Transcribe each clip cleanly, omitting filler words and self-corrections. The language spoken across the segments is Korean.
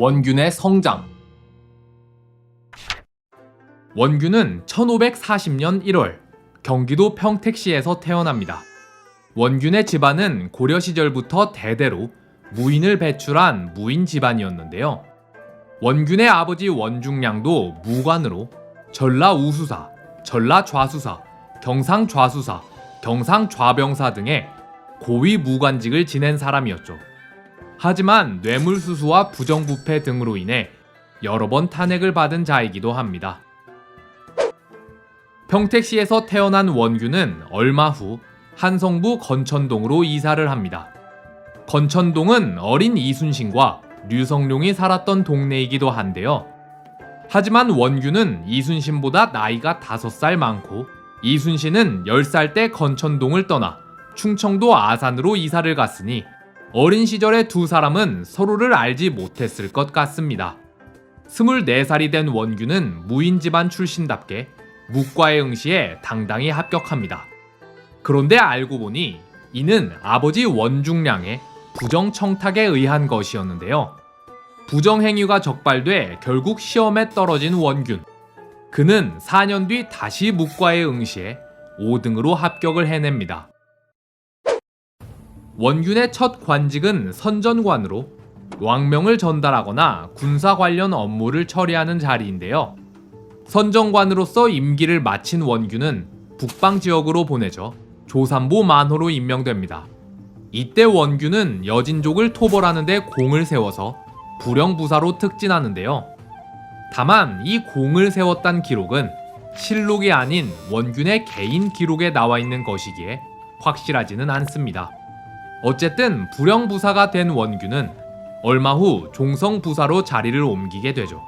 원균의 성장. 원균은 1540년 1월 경기도 평택시에서 태어납니다. 원균의 집안은 고려 시절부터 대대로 무인을 배출한 무인 집안이었는데요. 원균의 아버지 원중량도 무관으로 전라우수사, 전라좌수사, 경상좌수사, 경상좌병사 등의 고위 무관직을 지낸 사람이었죠. 하지만 뇌물수수와 부정부패 등으로 인해 여러 번 탄핵을 받은 자이기도 합니다. 평택시에서 태어난 원균은 얼마 후 한성부 건천동으로 이사를 합니다. 건천동은 어린 이순신과 류성룡이 살았던 동네이기도 한데요. 하지만 원균은 이순신보다 나이가 5살 많고 이순신은 10살 때 건천동을 떠나 충청도 아산으로 이사를 갔으니 어린 시절의 두 사람은 서로를 알지 못했을 것 같습니다. 24살이 된 원균은 무인 집안 출신답게 묵과의 응시에 당당히 합격합니다. 그런데 알고 보니 이는 아버지 원중량의 부정청탁에 의한 것이었는데요. 부정행위가 적발돼 결국 시험에 떨어진 원균. 그는 4년 뒤 다시 묵과의 응시에 5등으로 합격을 해냅니다. 원균의 첫 관직은 선전관으로 왕명을 전달하거나 군사 관련 업무를 처리하는 자리인데요. 선전관으로서 임기를 마친 원균은 북방 지역으로 보내져 조산보 만호로 임명됩니다. 이때 원균은 여진족을 토벌하는 데 공을 세워서 불영부사로 특진하는데요. 다만 이 공을 세웠단 기록은 실록이 아닌 원균의 개인 기록에 나와 있는 것이기에 확실하지는 않습니다. 어쨌든 불영부사가 된 원균은 얼마 후 종성부사로 자리를 옮기게 되죠.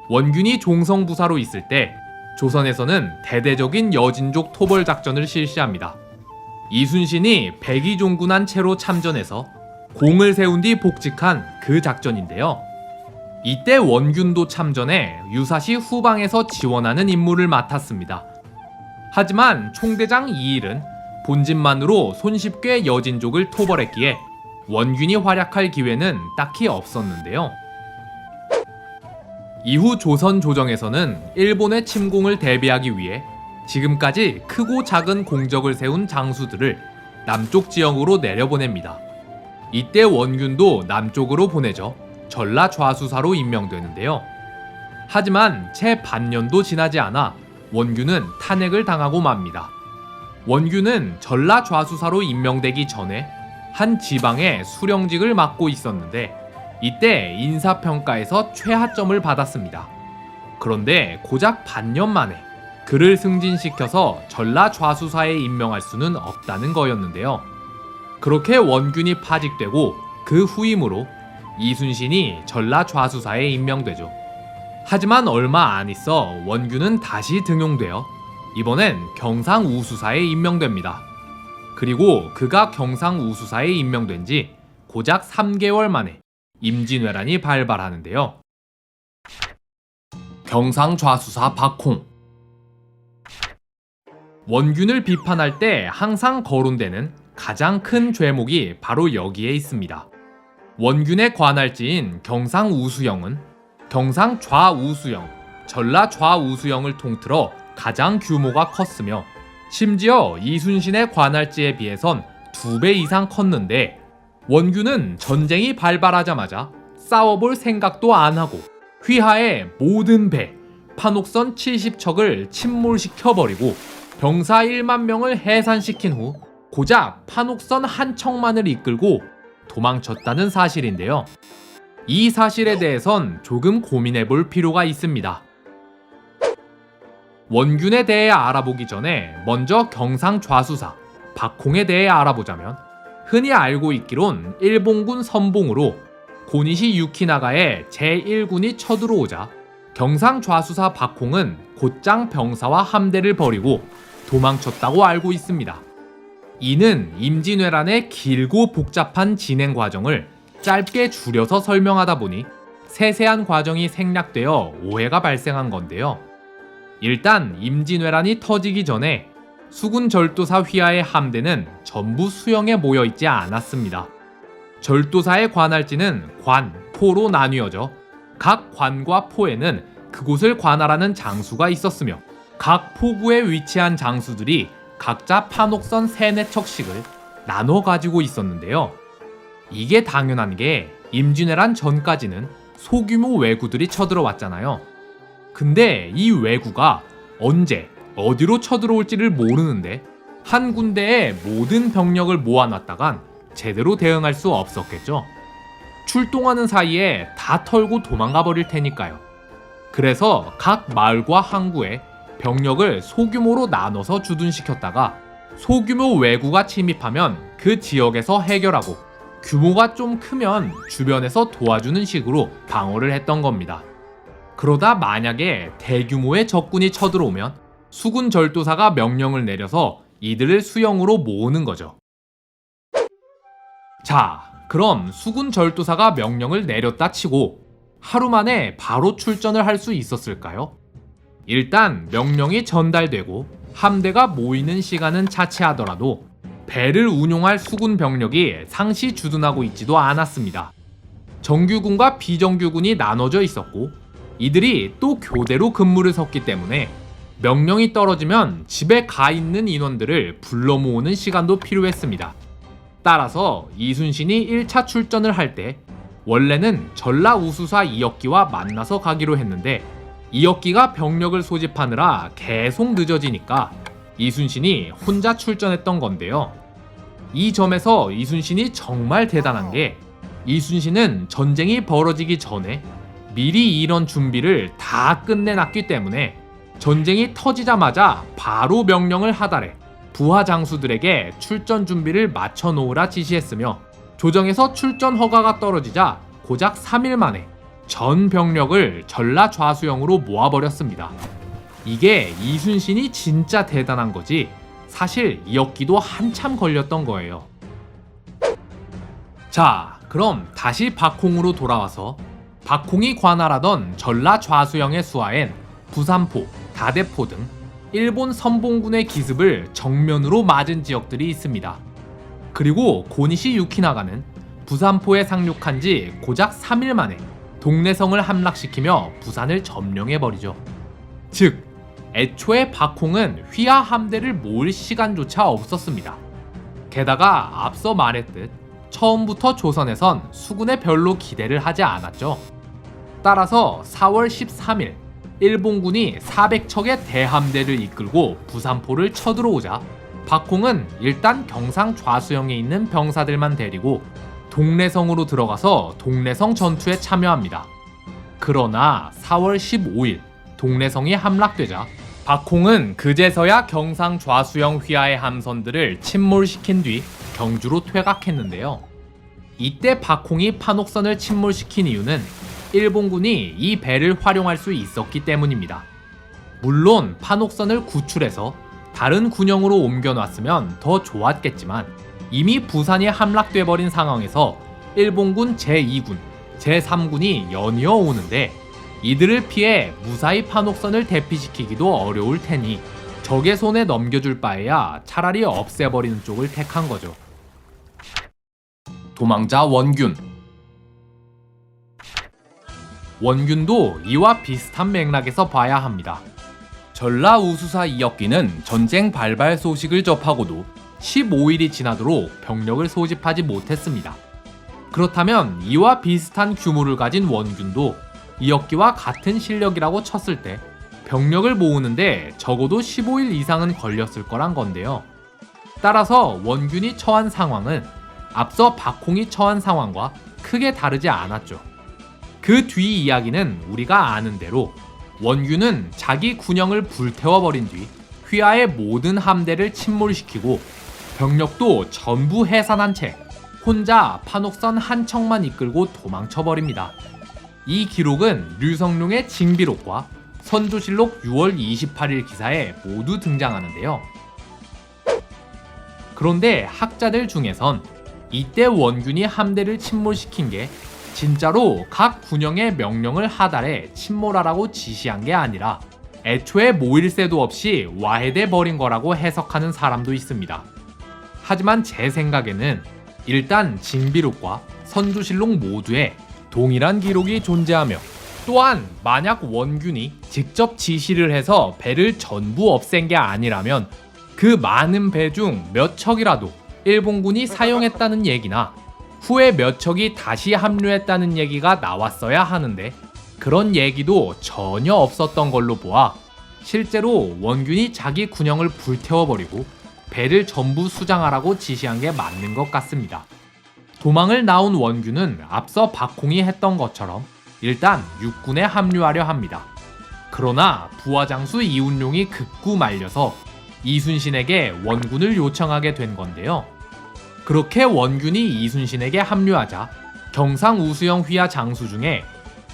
원균이 종성부사로 있을 때 조선에서는 대대적인 여진족 토벌 작전을 실시합니다. 이순신이 백의종군한 채로 참전해서 공을 세운 뒤 복직한 그 작전인데요. 이때 원균도 참전해 유사시 후방에서 지원하는 임무를 맡았습니다. 하지만 총대장 이일은 본진만으로 손쉽게 여진족을 토벌했기에 원균이 활약할 기회는 딱히 없었는데요. 이후 조선 조정에서는 일본의 침공을 대비하기 위해 지금까지 크고 작은 공적을 세운 장수들을 남쪽 지역으로 내려보냅니다. 이때 원균도 남쪽으로 보내져 전라좌수사로 임명되는데요. 하지만 채 반년도 지나지 않아 원균은 탄핵을 당하고 맙니다. 원균은 전라좌수사로 임명되기 전에 한 지방의 수령직을 맡고 있었는데 이때 인사평가에서 최하점을 받았습니다. 그런데 고작 반년 만에 그를 승진시켜서 전라좌수사에 임명할 수는 없다는 거였는데요. 그렇게 원균이 파직되고 그 후임으로 이순신이 전라좌수사에 임명되죠. 하지만 얼마 안 있어 원균은 다시 등용되어 이번엔 경상우수사에 임명됩니다. 그리고 그가 경상우수사에 임명된 지 고작 3개월 만에 임진왜란이 발발하는데요. 경상좌수사 박홍. 원균을 비판할 때 항상 거론되는 가장 큰 죄목이 바로 여기에 있습니다. 원균의 관할지인 경상우수영은 경상좌우수영, 전라좌우수영을 통틀어 가장 규모가 컸으며 심지어 이순신의 관할지에 비해선 2배 이상 컸는데 원균은 전쟁이 발발하자마자 싸워볼 생각도 안 하고 휘하의 모든 배, 판옥선 70척을 침몰시켜버리고 병사 1만 명을 해산시킨 후 고작 판옥선 한 척만을 이끌고 도망쳤다는 사실인데요. 이 사실에 대해선 조금 고민해볼 필요가 있습니다. 원균에 대해 알아보기 전에 먼저 경상좌수사 박홍에 대해 알아보자면 흔히 알고 있기론 일본군 선봉으로 고니시 유키나가의 제1군이 쳐들어오자 경상좌수사 박홍은 곧장 병사와 함대를 버리고 도망쳤다고 알고 있습니다. 이는 임진왜란의 길고 복잡한 진행 과정을 짧게 줄여서 설명하다 보니 세세한 과정이 생략되어 오해가 발생한 건데요. 일단 임진왜란이 터지기 전에 수군 절도사 휘하의 함대는 전부 수영에 모여있지 않았습니다. 절도사의 관할지는 관, 포로 나뉘어져 각 관과 포에는 그곳을 관할하는 장수가 있었으며 각 포구에 위치한 장수들이 각자 판옥선 3-4척씩을 나눠 가지고 있었는데요. 이게 당연한 게 임진왜란 전까지는 소규모 왜구들이 쳐들어왔잖아요. 근데 이 왜구가 언제 어디로 쳐들어올지를 모르는데 한 군데에 모든 병력을 모아놨다간 제대로 대응할 수 없었겠죠. 출동하는 사이에 다 털고 도망가 버릴 테니까요. 그래서 각 마을과 항구에 병력을 소규모로 나눠서 주둔시켰다가 소규모 왜구가 침입하면 그 지역에서 해결하고 규모가 좀 크면 주변에서 도와주는 식으로 방어를 했던 겁니다. 그러다 만약에 대규모의 적군이 쳐들어오면 수군 절도사가 명령을 내려서 이들을 수영으로 모으는 거죠. 자, 그럼 수군 절도사가 명령을 내렸다 치고 하루 만에 바로 출전을 할 수 있었을까요? 일단 명령이 전달되고 함대가 모이는 시간은 차치하더라도 배를 운용할 수군 병력이 상시 주둔하고 있지도 않았습니다. 정규군과 비정규군이 나눠져 있었고 이들이 또 교대로 근무를 섰기 때문에 명령이 떨어지면 집에 가 있는 인원들을 불러 모으는 시간도 필요했습니다. 따라서 이순신이 1차 출전을 할 때 원래는 전라우수사 이혁기와 만나서 가기로 했는데 이혁기가 병력을 소집하느라 계속 늦어지니까 이순신이 혼자 출전했던 건데요. 이 점에서 이순신이 정말 대단한 게 이순신은 전쟁이 벌어지기 전에 미리 이런 준비를 다 끝내놨기 때문에 전쟁이 터지자마자 바로 명령을 하달해 부하 장수들에게 출전 준비를 맞춰 놓으라 지시했으며 조정에서 출전 허가가 떨어지자 고작 3일 만에 전 병력을 전라 좌수영으로 모아버렸습니다. 이게 이순신이 진짜 대단한 거지 사실 이혁기도 한참 걸렸던 거예요. 자, 그럼 다시 박홍으로 돌아와서 박홍이 관할하던 전라 좌수영의 수하엔 부산포, 다대포 등 일본 선봉군의 기습을 정면으로 맞은 지역들이 있습니다. 그리고 고니시 유키나가는 부산포에 상륙한 지 고작 3일 만에 동래성을 함락시키며 부산을 점령해버리죠. 즉, 애초에 박홍은 휘하 함대를 모을 시간조차 없었습니다. 게다가 앞서 말했듯 처음부터 조선에선 수군에 별로 기대를 하지 않았죠. 따라서 4월 13일 일본군이 400척의 대함대를 이끌고 부산포를 쳐들어오자 박홍은 일단 경상 좌수영에 있는 병사들만 데리고 동래성으로 들어가서 동래성 전투에 참여합니다. 그러나 4월 15일 동래성이 함락되자 박홍은 그제서야 경상 좌수영 휘하의 함선들을 침몰시킨 뒤 경주로 퇴각했는데요. 이때 박홍이 판옥선을 침몰시킨 이유는 일본군이 이 배를 활용할 수 있었기 때문입니다. 물론 판옥선을 구출해서 다른 군영으로 옮겨놨으면 더 좋았겠지만 이미 부산이 함락돼 버린 상황에서 일본군 제2군, 제3군이 연이어 오는데 이들을 피해 무사히 판옥선을 대피시키기도 어려울 테니 적의 손에 넘겨줄 바에야 차라리 없애버리는 쪽을 택한 거죠. 도망자 원균. 원균도 이와 비슷한 맥락에서 봐야 합니다. 전라우수사 이혁기는 전쟁 발발 소식을 접하고도 15일이 지나도록 병력을 소집하지 못했습니다. 그렇다면 이와 비슷한 규모를 가진 원균도 이혁기와 같은 실력이라고 쳤을 때 병력을 모으는데 적어도 15일 이상은 걸렸을 거란 건데요. 따라서 원균이 처한 상황은 앞서 박홍이 처한 상황과 크게 다르지 않았죠. 그 뒤 이야기는 우리가 아는 대로 원균은 자기 군영을 불태워버린 뒤 휘하의 모든 함대를 침몰시키고 병력도 전부 해산한 채 혼자 판옥선 한 척만 이끌고 도망쳐버립니다. 이 기록은 류성룡의 징비록과 선조실록 6월 28일 기사에 모두 등장하는데요. 그런데 학자들 중에선 이때 원균이 함대를 침몰시킨 게 진짜로 각 군영의 명령을 하달해 침몰하라고 지시한 게 아니라 애초에 모일 새도 없이 와해돼 버린 거라고 해석하는 사람도 있습니다. 하지만 제 생각에는 일단 징비록과 선조실록 모두에 동일한 기록이 존재하며, 또한 만약 원균이 직접 지시를 해서 배를 전부 없앤 게 아니라면 그 많은 배 중 몇 척이라도 일본군이 사용했다는 얘기나 후에 몇 척이 다시 합류했다는 얘기가 나왔어야 하는데, 그런 얘기도 전혀 없었던 걸로 보아 실제로 원균이 자기 군영을 불태워버리고 배를 전부 수장하라고 지시한 게 맞는 것 같습니다. 도망을 나온 원균은 앞서 박홍이 했던 것처럼 일단 육군에 합류하려 합니다. 그러나 부하장수 이운용이 극구 말려서 이순신에게 원군을 요청하게 된 건데요. 그렇게 원균이 이순신에게 합류하자 경상우수영 휘하 장수 중에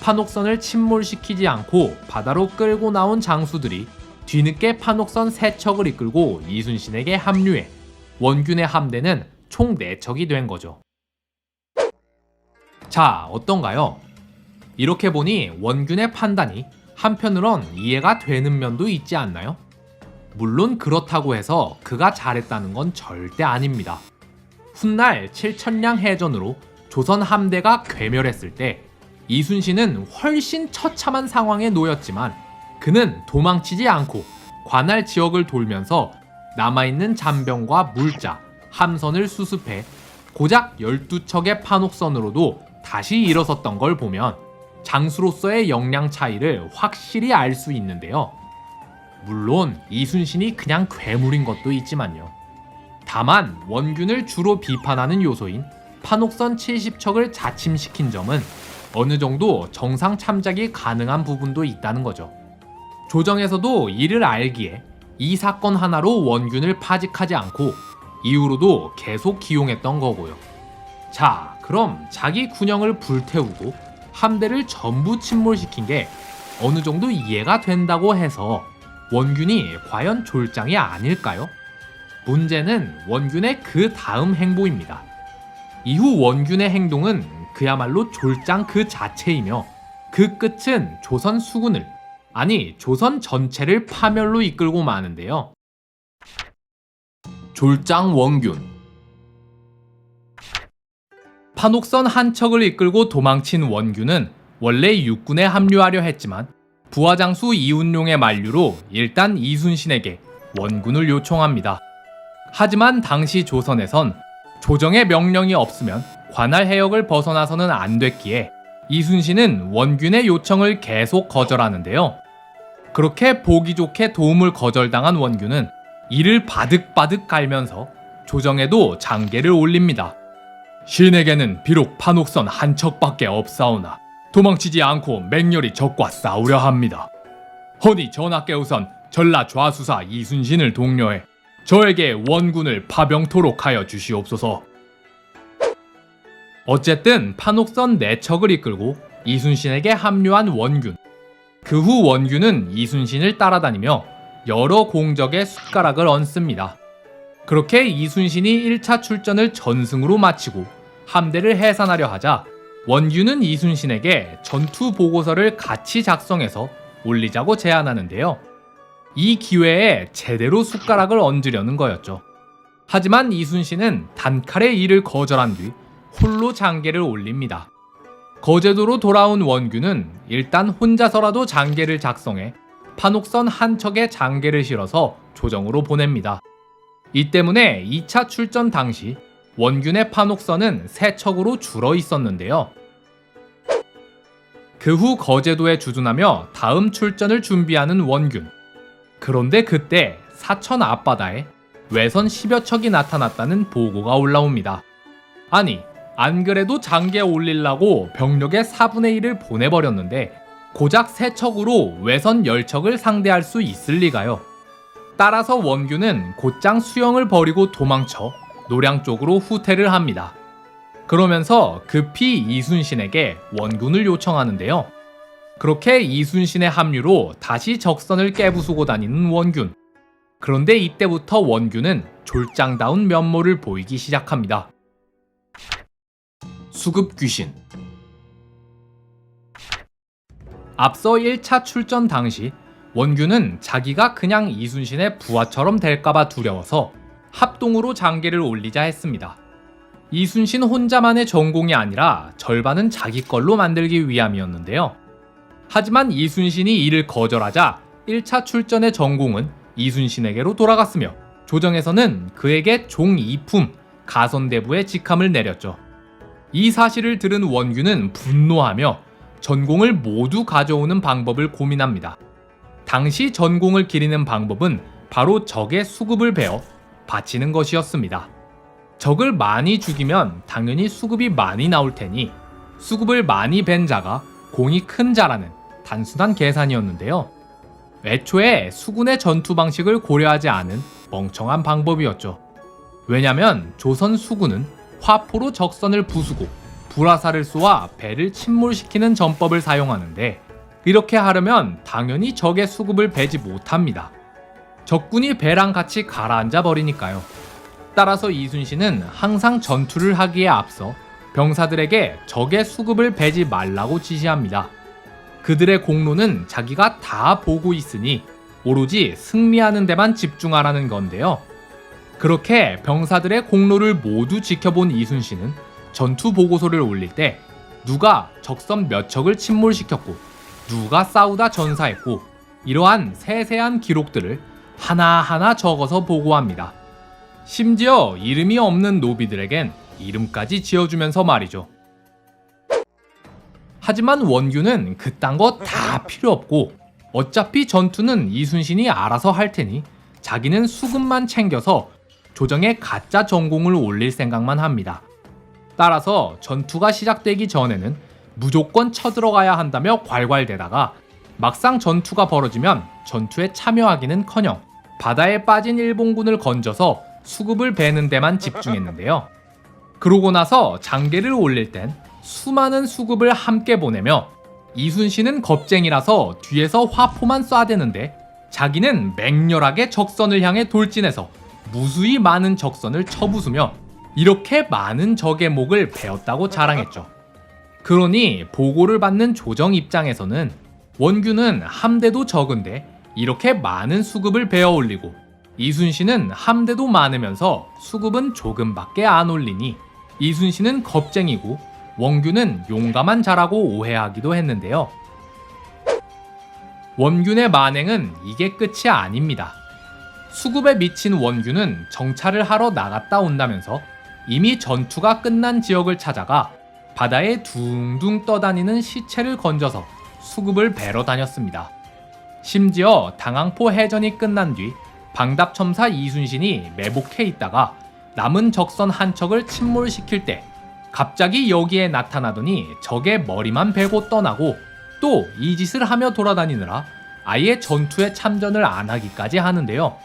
판옥선을 침몰시키지 않고 바다로 끌고 나온 장수들이 뒤늦게 판옥선 3척을 이끌고 이순신에게 합류해 원균의 함대는 총 4척이 된 거죠. 자, 어떤가요? 이렇게 보니 원균의 판단이 한편으론 이해가 되는 면도 있지 않나요? 물론 그렇다고 해서 그가 잘했다는 건 절대 아닙니다. 훗날 7천량 해전으로 조선 함대가 괴멸했을 때 이순신은 훨씬 처참한 상황에 놓였지만 그는 도망치지 않고 관할 지역을 돌면서 남아있는 잔병과 물자, 함선을 수습해 고작 12척의 판옥선으로도 다시 일어섰던 걸 보면 장수로서의 역량 차이를 확실히 알 수 있는데요. 물론 이순신이 그냥 괴물인 것도 있지만요. 다만 원균을 주로 비판하는 요소인 판옥선 70척을 자침시킨 점은 어느 정도 정상 참작이 가능한 부분도 있다는 거죠. 조정에서도 이를 알기에 이 사건 하나로 원균을 파직하지 않고 이후로도 계속 기용했던 거고요. 자, 그럼 자기 군영을 불태우고 함대를 전부 침몰시킨 게 어느 정도 이해가 된다고 해서 원균이 과연 졸장이 아닐까요? 문제는 원균의 그 다음 행보입니다. 이후 원균의 행동은 그야말로 졸장 그 자체이며 그 끝은 조선 수군을, 아니 조선 전체를 파멸로 이끌고 마는데요. 졸장 원균. 판옥선 한 척을 이끌고 도망친 원균은 원래 육군에 합류하려 했지만 부하장수 이운용의 만류로 일단 이순신에게 원군을 요청합니다. 하지만 당시 조선에선 조정의 명령이 없으면 관할 해역을 벗어나서는 안 됐기에 이순신은 원균의 요청을 계속 거절하는데요. 그렇게 보기 좋게 도움을 거절당한 원균은 이를 바득바득 깔면서 조정에도 장계를 올립니다. 신에게는 비록 판옥선 한 척밖에 없사오나 도망치지 않고 맹렬히 적과 싸우려 합니다. 허니 전하께 우선 전라 좌수사 이순신을 독려해 저에게 원군을 파병토록 하여 주시옵소서. 어쨌든 판옥선 4척을 이끌고 이순신에게 합류한 원균. 그 후 원균은 이순신을 따라다니며 여러 공적에 숟가락을 얹습니다. 그렇게 이순신이 1차 출전을 전승으로 마치고 함대를 해산하려 하자 원균은 이순신에게 전투 보고서를 같이 작성해서 올리자고 제안하는데요. 이 기회에 제대로 숟가락을 얹으려는 거였죠. 하지만 이순신은 단칼에 이를 거절한 뒤 홀로 장계를 올립니다. 거제도로 돌아온 원균은 일단 혼자서라도 장계를 작성해 판옥선 한 척에 장계를 실어서 조정으로 보냅니다. 이 때문에 2차 출전 당시 원균의 판옥선은 3척으로 줄어 있었는데요. 그 후 거제도에 주둔하며 다음 출전을 준비하는 원균. 그런데 그때 사천 앞바다에 외선 10여 척이 나타났다는 보고가 올라옵니다. 아니, 안 그래도 장계에 올리려고 병력의 4분의 1을 보내버렸는데 고작 3척으로 외선 10척을 상대할 수 있을 리가요. 따라서 원균은 곧장 수영을 버리고 도망쳐 노량 쪽으로 후퇴를 합니다. 그러면서 급히 이순신에게 원군을 요청하는데요. 그렇게 이순신의 합류로 다시 적선을 깨부수고 다니는 원균. 그런데 이때부터 원균은 졸장다운 면모를 보이기 시작합니다. 수급 귀신. 앞서 1차 출전 당시 원균은 자기가 그냥 이순신의 부하처럼 될까봐 두려워서 합동으로 장계를 올리자 했습니다. 이순신 혼자만의 전공이 아니라 절반은 자기 걸로 만들기 위함이었는데요. 하지만 이순신이 이를 거절하자 1차 출전의 전공은 이순신에게로 돌아갔으며 조정에서는 그에게 종 2품 가선대부의 직함을 내렸죠. 이 사실을 들은 원균은 분노하며 전공을 모두 가져오는 방법을 고민합니다. 당시 전공을 기리는 방법은 바로 적의 수급을 베어 바치는 것이었습니다. 적을 많이 죽이면 당연히 수급이 많이 나올 테니 수급을 많이 벤 자가 공이 큰 자라는 단순한 계산이었는데요. 애초에 수군의 전투 방식을 고려하지 않은 멍청한 방법이었죠. 왜냐면 조선 수군은 화포로 적선을 부수고 불화살을 쏘아 배를 침몰시키는 전법을 사용하는데 이렇게 하려면 당연히 적의 수급을 베지 못합니다. 적군이 배랑 같이 가라앉아 버리니까요. 따라서 이순신은 항상 전투를 하기에 앞서 병사들에게 적의 수급을 베지 말라고 지시합니다. 그들의 공로는 자기가 다 보고 있으니 오로지 승리하는 데만 집중하라는 건데요. 그렇게 병사들의 공로를 모두 지켜본 이순신은 전투 보고서를 올릴 때 누가 적선 몇 척을 침몰시켰고 누가 싸우다 전사했고 이러한 세세한 기록들을 하나하나 적어서 보고합니다. 심지어 이름이 없는 노비들에겐 이름까지 지어주면서 말이죠. 하지만 원균은 그딴 거 다 필요 없고 어차피 전투는 이순신이 알아서 할 테니 자기는 수급만 챙겨서 조정에 가짜 전공을 올릴 생각만 합니다. 따라서 전투가 시작되기 전에는 무조건 쳐들어가야 한다며 괄괄대다가 막상 전투가 벌어지면 전투에 참여하기는커녕 바다에 빠진 일본군을 건져서 수급을 베는 데만 집중했는데요. 그러고 나서 장계를 올릴 땐 수많은 수급을 함께 보내며 이순신은 겁쟁이라서 뒤에서 화포만 쏴대는데 자기는 맹렬하게 적선을 향해 돌진해서 무수히 많은 적선을 쳐부수며 이렇게 많은 적의 목을 베었다고 자랑했죠. 그러니 보고를 받는 조정 입장에서는 원균은 함대도 적은데 이렇게 많은 수급을 베어 올리고 이순신은 함대도 많으면서 수급은 조금밖에 안 올리니 이순신은 겁쟁이고 원균은 용감한 자라고 오해하기도 했는데요. 원균의 만행은 이게 끝이 아닙니다. 수급에 미친 원균은 정찰을 하러 나갔다 온다면서 이미 전투가 끝난 지역을 찾아가 바다에 둥둥 떠다니는 시체를 건져서 수급을 베러 다녔습니다. 심지어 당항포 해전이 끝난 뒤 방답첨사 이순신이 매복해 있다가 남은 적선 한 척을 침몰시킬 때 갑자기 여기에 나타나더니 적의 머리만 베고 떠나고 또 이 짓을 하며 돌아다니느라 아예 전투에 참전을 안 하기까지 하는데요.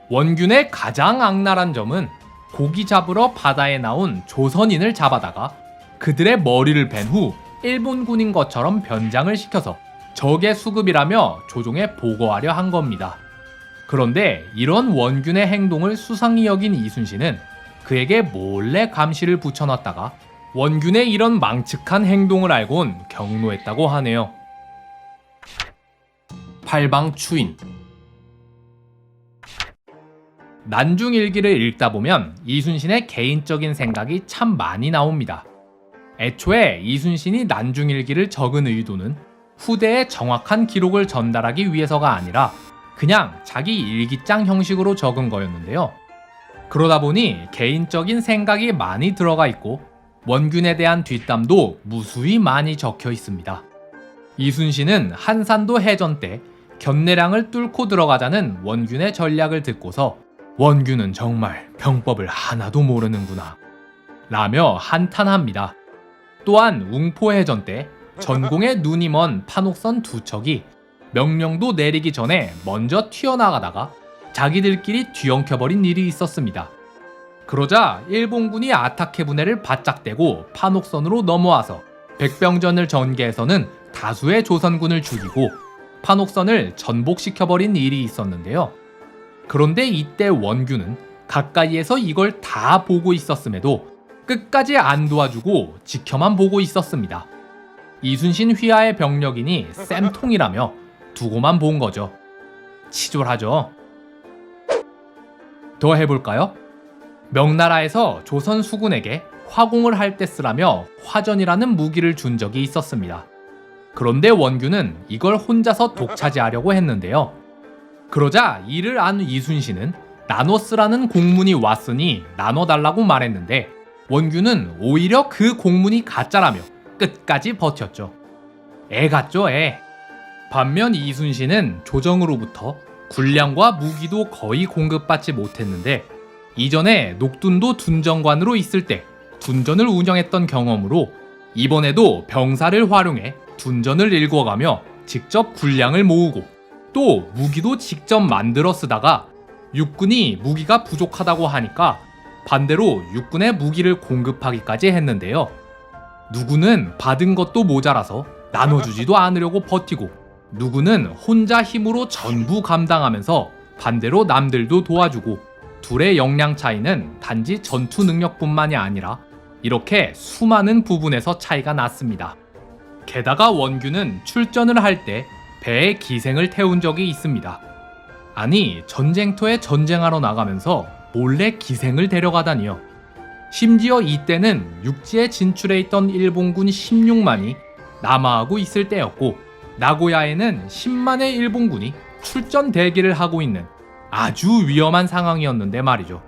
원균의 가장 악랄한 점은 고기 잡으러 바다에 나온 조선인을 잡아다가 그들의 머리를 벤 후 일본군인 것처럼 변장을 시켜서 적의 수급이라며 조종에 보고하려 한 겁니다. 그런데 이런 원균의 행동을 수상히 여긴 이순신은 그에게 몰래 감시를 붙여놨다가 원균의 이런 망측한 행동을 알곤 경로했다고 하네요. 팔방추인. 난중일기를 읽다 보면 이순신의 개인적인 생각이 참 많이 나옵니다. 애초에 이순신이 난중일기를 적은 의도는 후대에 정확한 기록을 전달하기 위해서가 아니라 그냥 자기 일기장 형식으로 적은 거였는데요. 그러다 보니 개인적인 생각이 많이 들어가 있고 원균에 대한 뒷담도 무수히 많이 적혀 있습니다. 이순신은 한산도 해전 때 견내량을 뚫고 들어가자는 원균의 전략을 듣고서 원균은 정말 병법을 하나도 모르는구나 라며 한탄합니다. 또한 웅포해전 때 전공의 눈이 먼 판옥선 두 척이 명령도 내리기 전에 먼저 튀어나가다가 자기들끼리 뒤엉켜버린 일이 있었습니다. 그러자 일본군이 아타케 분해를 바짝 대고 판옥선으로 넘어와서 백병전을 전개해서는 다수의 조선군을 죽이고 판옥선을 전복시켜버린 일이 있었는데요. 그런데 이때 원균은 가까이에서 이걸 다 보고 있었음에도 끝까지 안 도와주고 지켜만 보고 있었습니다. 이순신 휘하의 병력이니 쌤통이라며 두고만 본 거죠. 치졸하죠. 더 해볼까요? 명나라에서 조선 수군에게 화공을 할 때 쓰라며 화전이라는 무기를 준 적이 있었습니다. 그런데 원균은 이걸 혼자서 독차지하려고 했는데요. 그러자 이를 안 이순신은 나눠 쓰라는 공문이 왔으니 나눠달라고 말했는데 원균은 오히려 그 공문이 가짜라며 끝까지 버텼죠. 애 같죠, 애. 반면 이순신은 조정으로부터 군량과 무기도 거의 공급받지 못했는데 이전에 녹둔도 둔정관으로 있을 때 둔전을 운영했던 경험으로 이번에도 병사를 활용해 둔전을 일궈가며 직접 군량을 모으고 또 무기도 직접 만들어 쓰다가 육군이 무기가 부족하다고 하니까 반대로 육군에 무기를 공급하기까지 했는데요. 누구는 받은 것도 모자라서 나눠주지도 않으려고 버티고 누구는 혼자 힘으로 전부 감당하면서 반대로 남들도 도와주고 둘의 역량 차이는 단지 전투 능력뿐만이 아니라 이렇게 수많은 부분에서 차이가 났습니다. 게다가 원균은 출전을 할 때 배에 기생을 태운 적이 있습니다. 아니, 전쟁터에 전쟁하러 나가면서 몰래 기생을 데려가다니요. 심지어 이때는 육지에 진출해 있던 일본군 16만이 남하하고 있을 때였고 나고야에는 10만의 일본군이 출전 대기를 하고 있는 아주 위험한 상황이었는데 말이죠.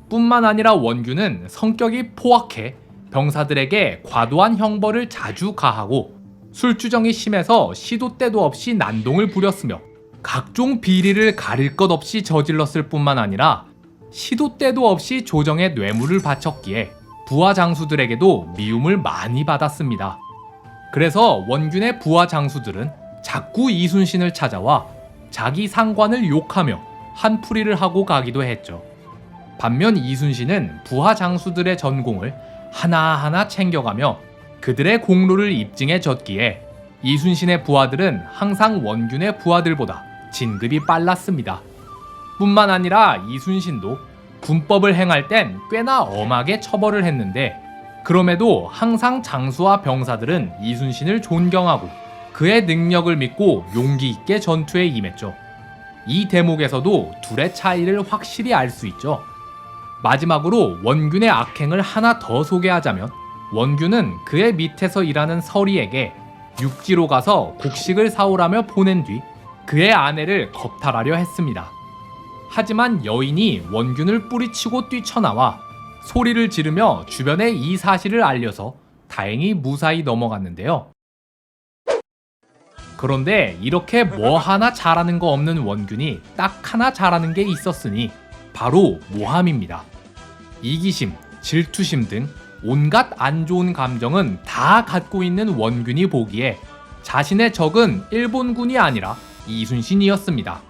뿐만 아니라 원균은 성격이 포악해 병사들에게 과도한 형벌을 자주 가하고 술주정이 심해서 시도 때도 없이 난동을 부렸으며 각종 비리를 가릴 것 없이 저질렀을 뿐만 아니라 시도 때도 없이 조정에 뇌물을 바쳤기에 부하 장수들에게도 미움을 많이 받았습니다. 그래서 원균의 부하 장수들은 자꾸 이순신을 찾아와 자기 상관을 욕하며 한풀이를 하고 가기도 했죠. 반면 이순신은 부하 장수들의 전공을 하나하나 챙겨가며 그들의 공로를 입증해 줬기에 이순신의 부하들은 항상 원균의 부하들보다 진급이 빨랐습니다. 뿐만 아니라 이순신도 군법을 행할 땐 꽤나 엄하게 처벌을 했는데 그럼에도 항상 장수와 병사들은 이순신을 존경하고 그의 능력을 믿고 용기 있게 전투에 임했죠. 이 대목에서도 둘의 차이를 확실히 알 수 있죠. 마지막으로 원균의 악행을 하나 더 소개하자면 원균은 그의 밑에서 일하는 서리에게 육지로 가서 곡식을 사오라며 보낸 뒤 그의 아내를 겁탈하려 했습니다. 하지만 여인이 원균을 뿌리치고 뛰쳐나와 소리를 지르며 주변에 이 사실을 알려서 다행히 무사히 넘어갔는데요. 그런데 이렇게 뭐 하나 잘하는 거 없는 원균이 딱 하나 잘하는 게 있었으니 바로 모함입니다. 이기심, 질투심 등 온갖 안 좋은 감정은 다 갖고 있는 원균이 보기에 자신의 적은 일본군이 아니라 이순신이었습니다.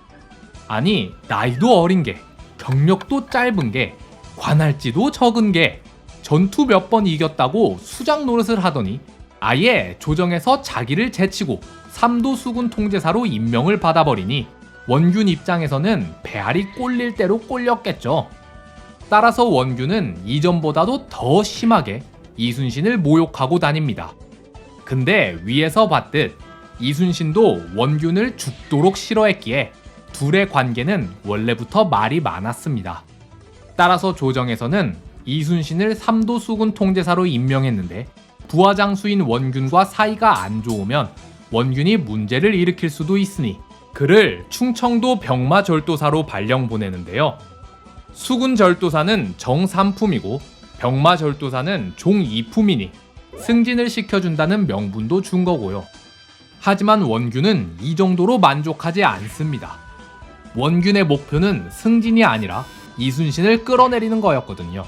아니, 나이도 어린 게, 경력도 짧은 게, 관할지도 적은 게, 전투 몇 번 이겼다고 수장 노릇을 하더니 아예 조정에서 자기를 제치고 삼도 수군 통제사로 임명을 받아버리니 원균 입장에서는 배알이 꼴릴 대로 꼴렸겠죠. 따라서 원균은 이전보다도 더 심하게 이순신을 모욕하고 다닙니다. 근데 위에서 봤듯 이순신도 원균을 죽도록 싫어했기에 둘의 관계는 원래부터 말이 많았습니다. 따라서 조정에서는 이순신을 삼도 수군 통제사로 임명했는데 부하장수인 원균과 사이가 안 좋으면 원균이 문제를 일으킬 수도 있으니 그를 충청도 병마절도사로 발령 보내는데요. 수군절도사는 정3품이고 병마절도사는 종2품이니 승진을 시켜준다는 명분도 준 거고요. 하지만 원균은 이 정도로 만족하지 않습니다. 원균의 목표는 승진이 아니라 이순신을 끌어내리는 거였거든요.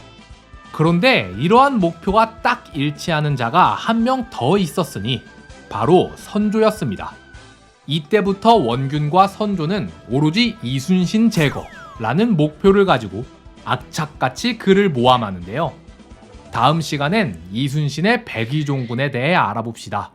그런데 이러한 목표가 딱 일치하는 자가 한 명 더 있었으니 바로 선조였습니다. 이때부터 원균과 선조는 오로지 이순신 제거라는 목표를 가지고 악착같이 그를 모함하는데요. 다음 시간엔 이순신의 백의종군에 대해 알아봅시다.